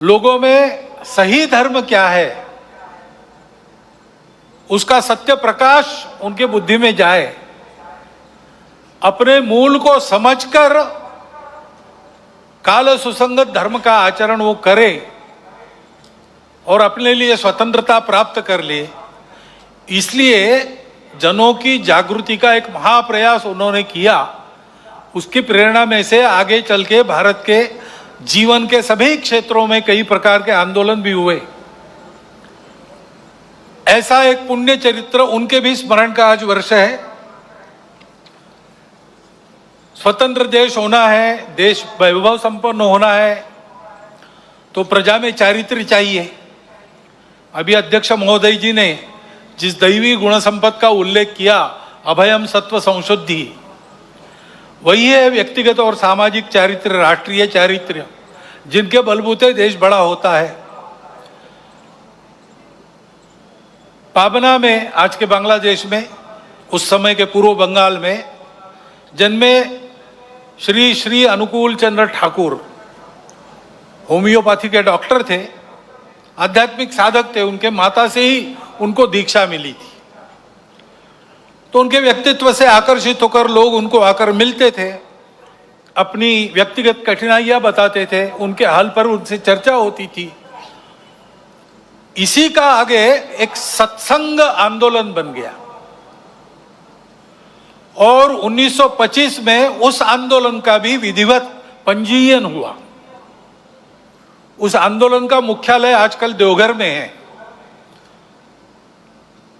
लोगों में सही धर्म क्या है, उसका सत्य प्रकाश उनके बुद्धि में जाए, अपने मूल को समझकर काल सुसंगत धर्म का आचरण वो करे और अपने लिए स्वतंत्रता प्राप्त कर ले। इसलिए जनों की जागृति का एक महाप्रयास उन्होंने किया। उसकी प्रेरणा में से आगे चल के भारत के जीवन के सभी क्षेत्रों में कई प्रकार के आंदोलन भी हुए। ऐसा एक पुण्य चरित्र, उनके भी स्मरण का आज वर्ष है। स्वतंत्र देश होना है, देश वैभव संपन्न होना है, तो प्रजा में चारित्र्य चाहिए। अभी अध्यक्ष महोदय जी ने जिस दैवी गुण संपद का उल्लेख किया, अभयम सत्व संशुद्धि, वही है व्यक्तिगत और सामाजिक चारित्र्य, राष्ट्रीय चारित्र्य, जिनके बलबूते देश बड़ा होता है। पाबना में, आज के बांग्लादेश में, उस समय के पूर्व बंगाल में जन्मे श्री श्री अनुकूल चंद्र ठाकुर होम्योपैथी के डॉक्टर थे, आध्यात्मिक साधक थे। उनके माता से ही उनको दीक्षा मिली थी, तो उनके व्यक्तित्व से आकर्षित होकर लोग उनको आकर मिलते थे, अपनी व्यक्तिगत कठिनाइयां बताते थे, उनके हाल पर उनसे चर्चा होती थी। इसी का आगे एक सत्संग आंदोलन बन गया और 1925 में उस आंदोलन का भी विधिवत पंजीयन हुआ। उस आंदोलन का मुख्यालय आजकल देवघर में है।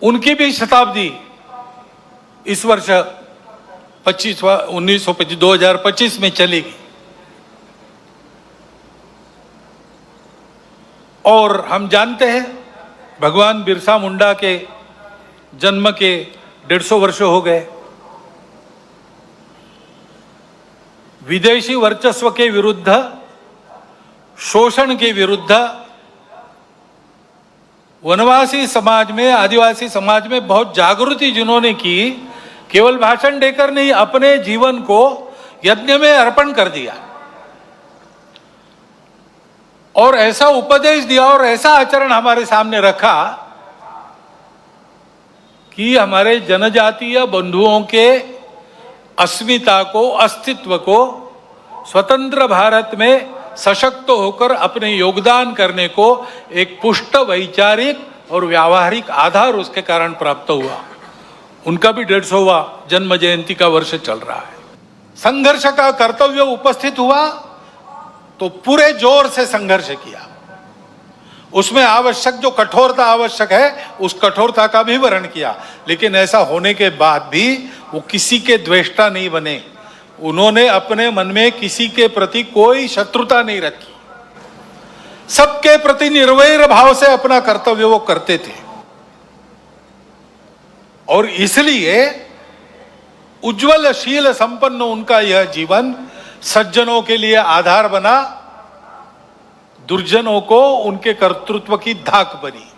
उनकी भी शताब्दी इस वर्ष 2025 में चलेगी। और हम जानते हैं भगवान बिरसा मुंडा के जन्म के 150 वर्ष हो गए। विदेशी वर्चस्व के विरुद्ध, शोषण के विरुद्ध वनवासी समाज में, आदिवासी समाज में बहुत जागृति जिन्होंने की, केवल भाषण देकर नहीं, अपने जीवन को यज्ञ में अर्पण कर दिया और ऐसा उपदेश दिया और ऐसा आचरण हमारे सामने रखा कि हमारे जनजातीय बंधुओं के अस्मिता को, अस्तित्व को, स्वतंत्र भारत में सशक्त होकर अपने योगदान करने को एक पुष्ट वैचारिक और व्यावहारिक आधार उसके कारण प्राप्त हुआ। उनका भी 150वां जन्म जयंती का वर्ष चल रहा है। संघर्ष का कर्तव्य उपस्थित हुआ तो पूरे जोर से संघर्ष किया। उसमें आवश्यक जो कठोरता आवश्यक है, उस कठोरता का भी वर्ण किया। लेकिन ऐसा होने के बाद भी वो किसी के द्वेष्टा नहीं बने। उन्होंने अपने मन में किसी के प्रति कोई शत्रुता नहीं रखी। सबके प्रति निर्वैर भाव से अपना कर्तव्य वो करते थे और इसलिए उज्ज्वलशील संपन्न उनका यह जीवन सज्जनों के लिए आधार बना, दुर्जनों को उनके कर्तृत्व की धाक बनी।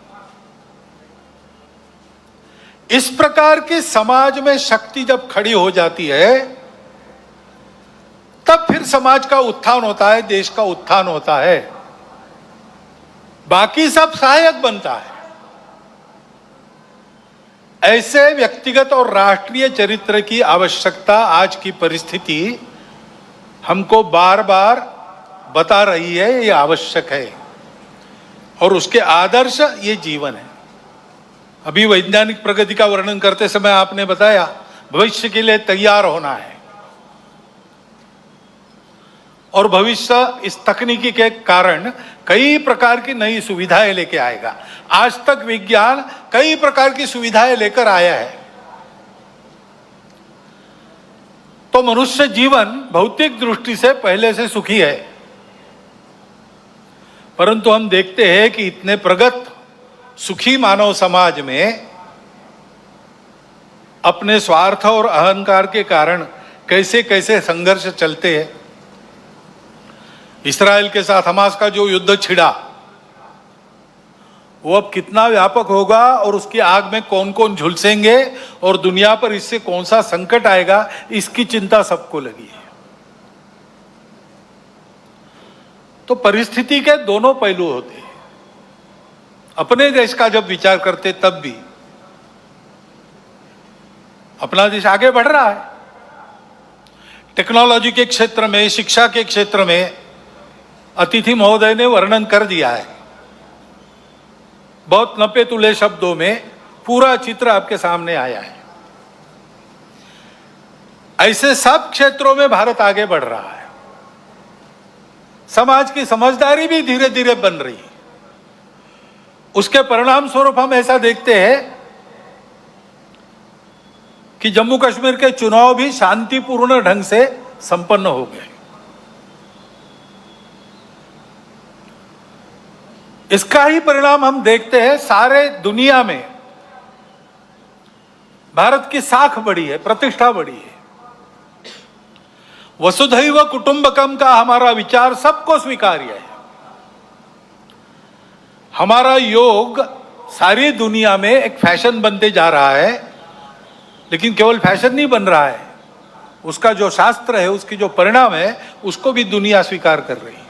इस प्रकार की समाज में शक्ति जब खड़ी हो जाती है, तब फिर समाज का उत्थान होता है, देश का उत्थान होता है। बाकी सब सहायक बनता है। ऐसे व्यक्तिगत और राष्ट्रीय चरित्र की आवश्यकता आज की परिस्थिति हमको बार बार बता रही है। ये आवश्यक है और उसके आदर्श ये जीवन है। अभी वैज्ञानिक प्रगति का वर्णन करते समय आपने बताया भविष्य के लिए तैयार होना है और भविष्य इस तकनीकी के कारण कई प्रकार की नई सुविधाएं लेके आएगा। आज तक विज्ञान कई प्रकार की सुविधाएं लेकर आया है, तो मनुष्य जीवन भौतिक दृष्टि से पहले से सुखी है। परंतु हम देखते हैं कि इतने प्रगत सुखी मानव समाज में अपने स्वार्थ और अहंकार के कारण कैसे कैसे संघर्ष चलते हैं। इस्राएल के साथ हमास का जो युद्ध छिड़ा, वो अब कितना व्यापक होगा और उसकी आग में कौन कौन झुलसेंगे और दुनिया पर इससे कौन सा संकट आएगा, इसकी चिंता सबको लगी है। तो परिस्थिति के दोनों पहलू होते हैं। अपने देश का जब विचार करते तब भी अपना देश आगे बढ़ रहा है। टेक्नोलॉजी के क्षेत्र में, शिक्षा के क्षेत्र में अतिथि महोदय ने वर्णन कर दिया है। बहुत नपे तुले शब्दों में पूरा चित्र आपके सामने आया है। ऐसे सब क्षेत्रों में भारत आगे बढ़ रहा है। समाज की समझदारी भी धीरे धीरे बन रही है। उसके परिणाम स्वरूप हम ऐसा देखते हैं कि जम्मू कश्मीर के चुनाव भी शांतिपूर्ण ढंग से संपन्न हो गए। इसका ही परिणाम हम देखते हैं सारे दुनिया में। भारत की साख बढ़ी है, प्रतिष्ठा बढ़ी है। वसुधैव कुटुंबकम का हमारा विचार सबको स्वीकार्य है। हमारा योग सारी दुनिया में एक फैशन बनते जा रहा है, लेकिन केवल फैशन नहीं बन रहा है, उसका जो शास्त्र है, उसकी जो परिणाम है, उसको भी दुनिया स्वीकार कर रही है।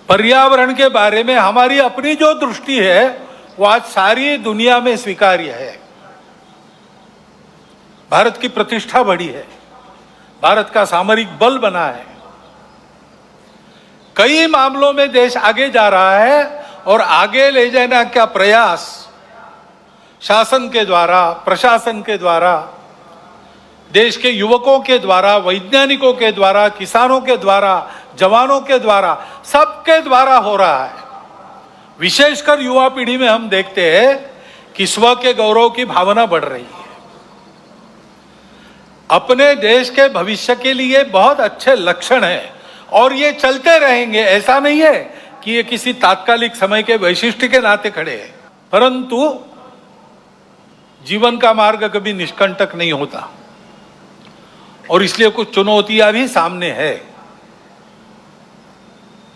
पर्यावरण के बारे में हमारी अपनी जो दृष्टि है वो आज सारी दुनिया में स्वीकार्य है। भारत की प्रतिष्ठा बढ़ी है, भारत का सामरिक बल बना है। कई मामलों में देश आगे जा रहा है और आगे ले जाने का प्रयास शासन के द्वारा, प्रशासन के द्वारा, देश के युवकों के द्वारा, वैज्ञानिकों के द्वारा, किसानों के द्वारा, जवानों के द्वारा, सबके द्वारा हो रहा है। विशेषकर युवा पीढ़ी में हम देखते हैं कि स्व के गौरव की भावना बढ़ रही है। अपने देश के भविष्य के लिए बहुत अच्छे लक्षण हैं और ये चलते रहेंगे। ऐसा नहीं है कि ये किसी तात्कालिक समय के वैशिष्ट्य के नाते खड़े हैं, परंतु जीवन का मार्ग कभी निष्कंटक नहीं होता और इसलिए कुछ चुनौतियां भी सामने है।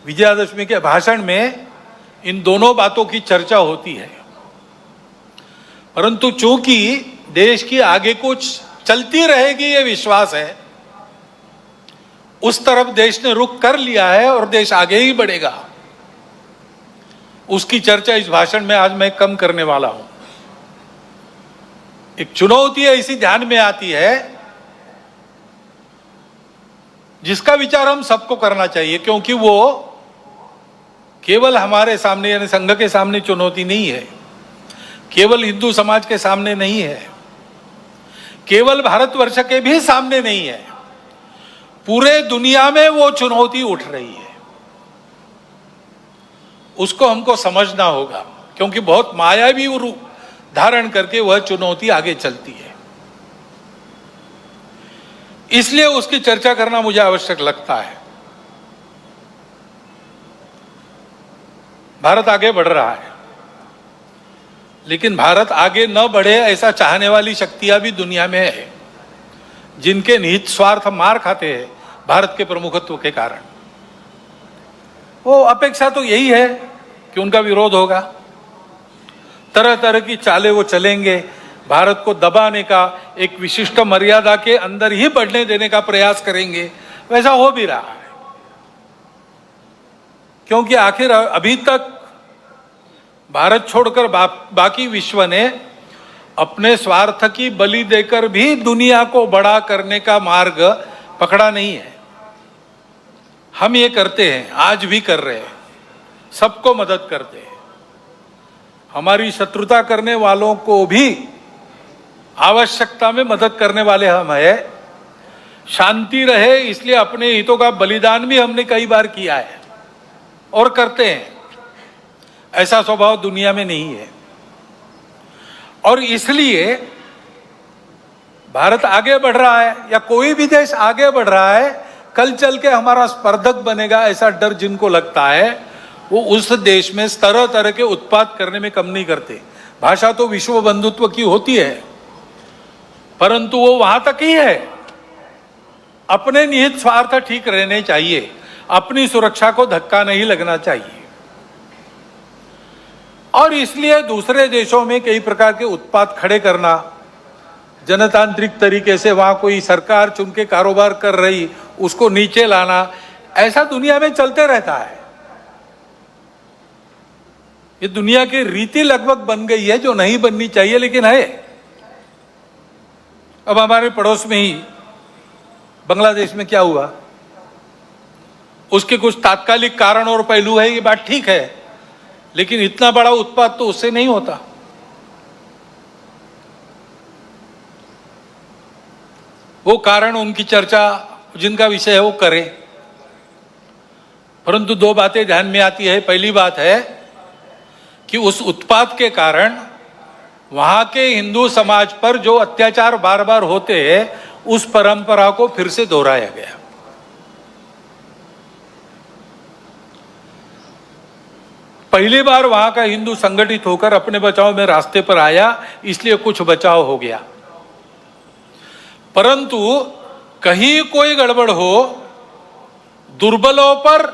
विजयादशमी के भाषण में इन दोनों बातों की चर्चा होती है, परंतु चूंकि देश की आगे कुछ चलती रहेगी ये विश्वास है, उस तरफ देश ने रुख कर लिया है और देश आगे ही बढ़ेगा। उसकी चर्चा इस भाषण में आज मैं कम करने वाला हूं। एक चुनौती ऐसी ध्यान में आती है जिसका विचार हम सबको करना चाहिए, क्योंकि वो केवल हमारे सामने यानी संघ के सामने चुनौती नहीं है, केवल हिंदू समाज के सामने नहीं है, केवल भारतवर्ष के भी सामने नहीं है, पूरे दुनिया में वो चुनौती उठ रही है। उसको हमको समझना होगा, क्योंकि बहुत मायावी रूप धारण करके वह चुनौती आगे चलती है। इसलिए उसकी चर्चा करना मुझे आवश्यक लगता है। भारत आगे बढ़ रहा है, लेकिन भारत आगे न बढ़े ऐसा चाहने वाली शक्तियां भी दुनिया में है, जिनके निहित स्वार्थ मार खाते हैं भारत के प्रमुखत्व के कारण। वो अपेक्षा तो यही है कि उनका विरोध होगा, तरह तरह की चालें वो चलेंगे, भारत को दबाने का, एक विशिष्ट मर्यादा के अंदर ही बढ़ने देने का प्रयास करेंगे। वैसा हो भी रहा है, क्योंकि आखिर अभी तक भारत छोड़कर बाकी विश्व ने अपने स्वार्थ की बलि देकर भी दुनिया को बड़ा करने का मार्ग पकड़ा नहीं है। हम ये करते हैं, आज भी कर रहे हैं, सबको मदद करते हैं। हमारी शत्रुता करने वालों को भी आवश्यकता में मदद करने वाले हम हैं। शांति रहे इसलिए अपने हितों का बलिदान भी हमने कई बार किया है और करते हैं। ऐसा स्वभाव दुनिया में नहीं है और इसलिए भारत आगे बढ़ रहा है या कोई भी देश आगे बढ़ रहा है, कल चल के हमारा स्पर्धक बनेगा ऐसा डर जिनको लगता है, वो उस देश में तरह तरह के उत्पाद करने में कम नहीं करते। भाषा तो विश्व बंधुत्व की होती है, परंतु वो वहां तक ही है। अपने निहित स्वार्थ ठीक रहने चाहिए, अपनी सुरक्षा को धक्का नहीं लगना चाहिए। और इसलिए दूसरे देशों में कई प्रकार के उत्पाद खड़े करना, जनतांत्रिक तरीके से वहां कोई सरकार चुन के कारोबार कर रही, उसको नीचे लाना, ऐसा दुनिया में चलते रहता है। ये दुनिया की रीति लगभग बन गई है, जो नहीं बननी चाहिए लेकिन है। अब हमारे पड़ोस में ही बांग्लादेश में क्या हुआ, उसके कुछ तात्कालिक कारण और पहलू है, ये बात ठीक है, लेकिन इतना बड़ा उत्पात तो उससे नहीं होता। वो कारण, उनकी चर्चा, जिनका विषय है वो करें, परंतु दो बातें ध्यान में आती है। पहली बात है कि उस उत्पात के कारण वहां के हिंदू समाज पर जो अत्याचार बार बार होते हैं, उस परंपरा को फिर से दोहराया गया। पहली बार वहां का हिंदू संगठित होकर अपने बचाव में रास्ते पर आया, इसलिए कुछ बचाव हो गया। परंतु कहीं कोई गड़बड़ हो, दुर्बलों पर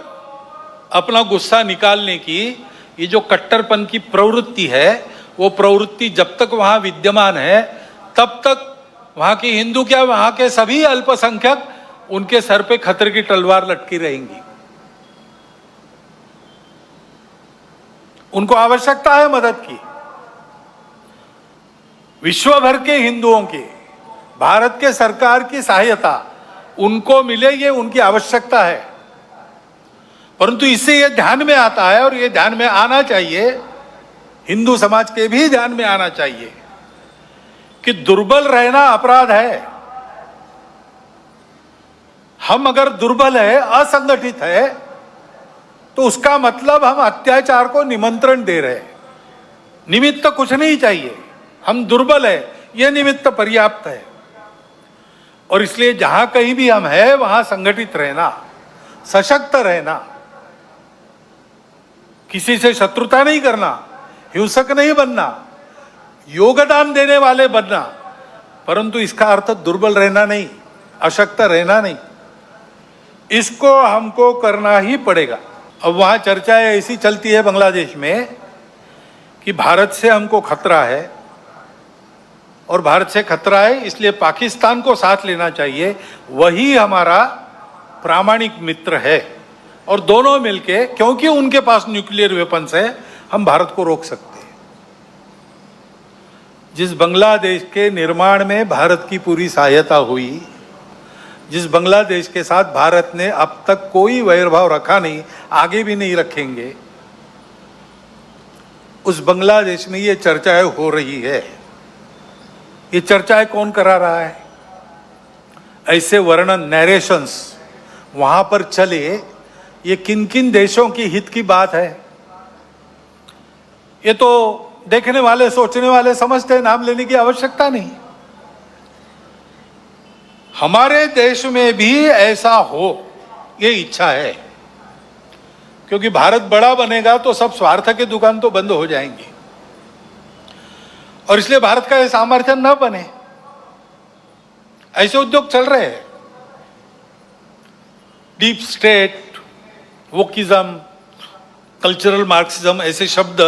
अपना गुस्सा निकालने की ये जो कट्टरपन की प्रवृत्ति है, वो प्रवृत्ति जब तक वहां विद्यमान है, तब तक वहां के हिंदू क्या, वहां के सभी अल्पसंख्यक, उनके सर पे खतरे की तलवार लटकी रहेंगी। उनको आवश्यकता है मदद की। विश्व भर के हिंदुओं की, भारत के सरकार की सहायता उनको मिले, ये उनकी आवश्यकता है। परंतु इससे ये ध्यान में आता है, और ये ध्यान में आना चाहिए, हिंदू समाज के भी ध्यान में आना चाहिए कि दुर्बल रहना अपराध है। हम अगर दुर्बल है, असंगठित है, तो उसका मतलब हम अत्याचार को निमंत्रण दे रहे हैं। निमित्त कुछ नहीं चाहिए, हम दुर्बल है, यह निमित्त पर्याप्त है। और इसलिए जहां कहीं भी हम हैं, वहां संगठित रहना, सशक्त रहना, किसी से शत्रुता नहीं करना, हिंसक नहीं बनना, योगदान देने वाले बनना, परंतु इसका अर्थ दुर्बल रहना नहीं, अशक्त रहना नहीं। इसको हमको करना ही पड़ेगा। अब वहां चर्चाएं ऐसी चलती है बांग्लादेश में कि भारत से हमको खतरा है, और भारत से खतरा है इसलिए पाकिस्तान को साथ लेना चाहिए, वही हमारा प्रामाणिक मित्र है। और दोनों मिलके, क्योंकि उनके पास न्यूक्लियर वेपन्स है, हम भारत को रोक सकते हैं। जिस बांग्लादेश के निर्माण में भारत की पूरी सहायता हुई, जिस बांग्लादेश के साथ भारत ने अब तक कोई वैरभाव रखा नहीं, आगे भी नहीं रखेंगे, उस बांग्लादेश में ये चर्चाएं हो रही है। ये चर्चाएं कौन करा रहा है? ऐसे वर्णन, नैरेशंस वहां पर चले, ये किन किन देशों की हित की बात है, ये तो देखने वाले, सोचने वाले समझते हैं, नाम लेने की आवश्यकता नहीं। हमारे देश में भी ऐसा हो, ये इच्छा है, क्योंकि भारत बड़ा बनेगा तो सब स्वार्थ के दुकान तो बंद हो जाएंगी, और इसलिए भारत का यह सामर्थ्य न बने। ऐसे उद्योग चल रहे हैं। Deep state, wokeism, cultural Marxism, ऐसे शब्द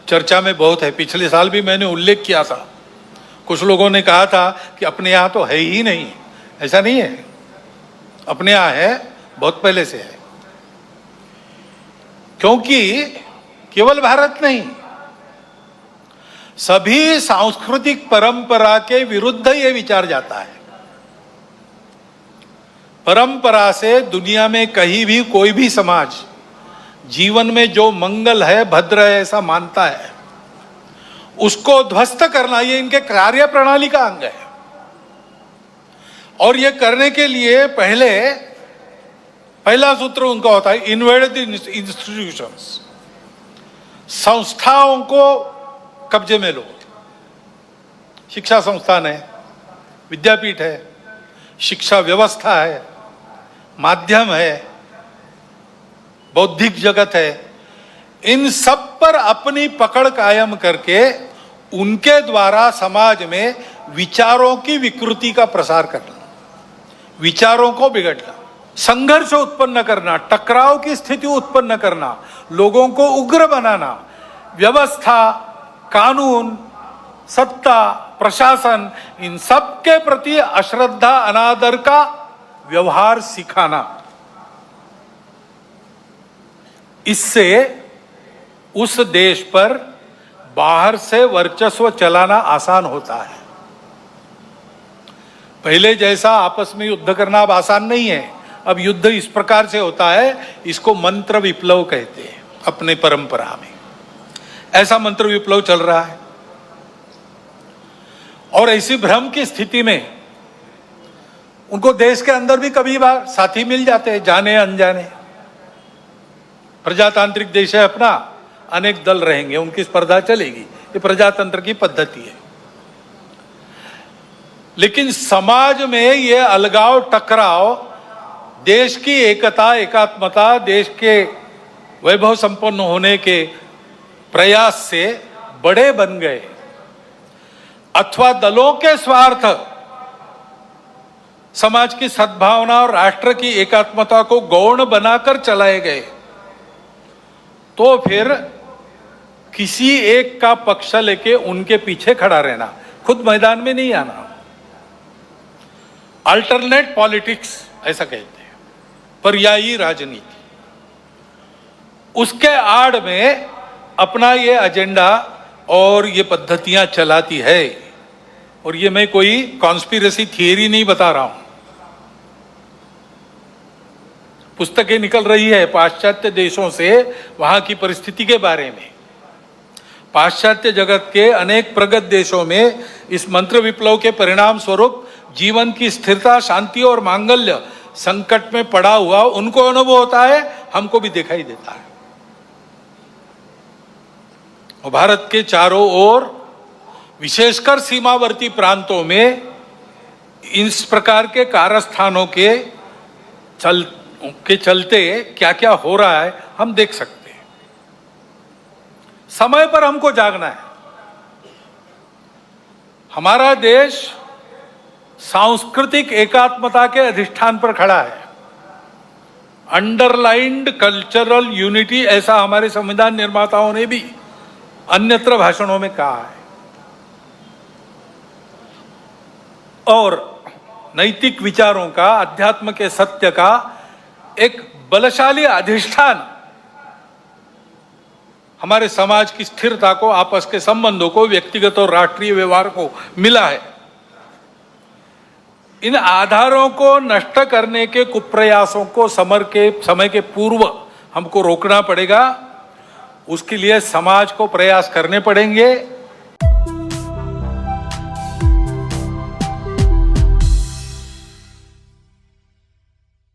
चर्चा में बहुत है। पिछले साल भी मैंने उल्लेख किया था। कुछ लोगों ने कहा था कि अपने यहाँ तो है ही नहीं। ऐसा नहीं है, अपने यहाँ है, बहुत पहले से है। क्योंकि केवल भारत नहीं, सभी सांस्कृतिक परंपरा के विरुद्ध ये विचार जाता है। परंपरा से दुनिया में कहीं भी कोई भी समाज जीवन में जो मंगल है, भद्र है, ऐसा मानता है, उसको ध्वस्त करना ये इनके कार्य प्रणाली का अंग है। और ये करने के लिए पहला सूत्र उनका होता है, इन्वेड द इंस्टीट्यूशंस, संस्थाओं को कब्जे में लो। शिक्षा संस्थान है, विद्यापीठ है, शिक्षा व्यवस्था है, माध्यम है, बौद्धिक जगत है, इन सब पर अपनी पकड़ कायम करके उनके द्वारा समाज में विचारों की विकृति का प्रसार करना, विचारों को बिगड़ना, संघर्ष उत्पन्न करना, टकराव की स्थिति उत्पन्न करना, लोगों को उग्र बनाना, व्यवस्था, कानून, सत्ता, प्रशासन, इन सब के प्रति अश्रद्धा, अनादर का व्यवहार सिखाना, इससे उस देश पर बाहर से वर्चस्व चलाना आसान होता है। पहले जैसा आपस में युद्ध करना अब आसान नहीं है। अब युद्ध इस प्रकार से होता है, इसको मंत्र विप्लव कहते हैं अपने परंपरा में। ऐसा मंत्र विप्लव चल रहा है। और ऐसी भ्रम की स्थिति में उनको देश के अंदर भी कभी बार साथी मिल जाते हैं, जाने अनजाने। प्रजातांत्रिक देश है अपना, अनेक दल रहेंगे, उनकी स्पर्धा चलेगी, ये प्रजातंत्र की पद्धति है। लेकिन समाज में ये अलगाव टकराव देश की एकता एकात्मता, देश के वैभव संपन्न होने के प्रयास से बड़े बन गए, अथवा दलों के स्वार्थ समाज की सद्भावना और राष्ट्र की एकात्मता को गौण बनाकर चलाए गए, तो फिर किसी एक का पक्ष लेके उनके पीछे खड़ा रहना, खुद मैदान में नहीं आना। अल्टरनेट पॉलिटिक्स ऐसा कहते हैं, पर्यायी राजनीति। उसके आड़ में अपना ये एजेंडा और ये पद्धतियां चलाती है। और ये मैं कोई कॉन्स्पिरेसी थियरी नहीं बता रहा हूं, पुस्तकें निकल रही है पाश्चात्य देशों से वहां की परिस्थिति के बारे में। पाश्चात्य जगत के अनेक प्रगत देशों में इस मंत्र विप्लव के परिणाम स्वरूप जीवन की स्थिरता, शांति और मांगल्य संकट में पड़ा हुआ उनको अनुभव होता है, हमको भी दिखाई देता है। और भारत के चारों ओर, विशेषकर सीमावर्ती प्रांतों में इस प्रकार के कारस्थानों के चलते क्या क्या हो रहा है हम देख सकते हैं। समय पर हमको जागना है। हमारा देश सांस्कृतिक एकात्मता के अधिष्ठान पर खड़ा है। अंडरलाइंड कल्चरल यूनिटी, ऐसा हमारे संविधान निर्माताओं ने भी अन्यत्र भाषणों में कहा है। और नैतिक विचारों का, अध्यात्म के सत्य का एक बलशाली अधिष्ठान हमारे समाज की स्थिरता को, आपस के संबंधों को, व्यक्तिगत और राष्ट्रीय व्यवहार को मिला है। इन आधारों को नष्ट करने के कुप्रयासों को समय के पूर्व हमको रोकना पड़ेगा। उसके लिए समाज को प्रयास करने पड़ेंगे।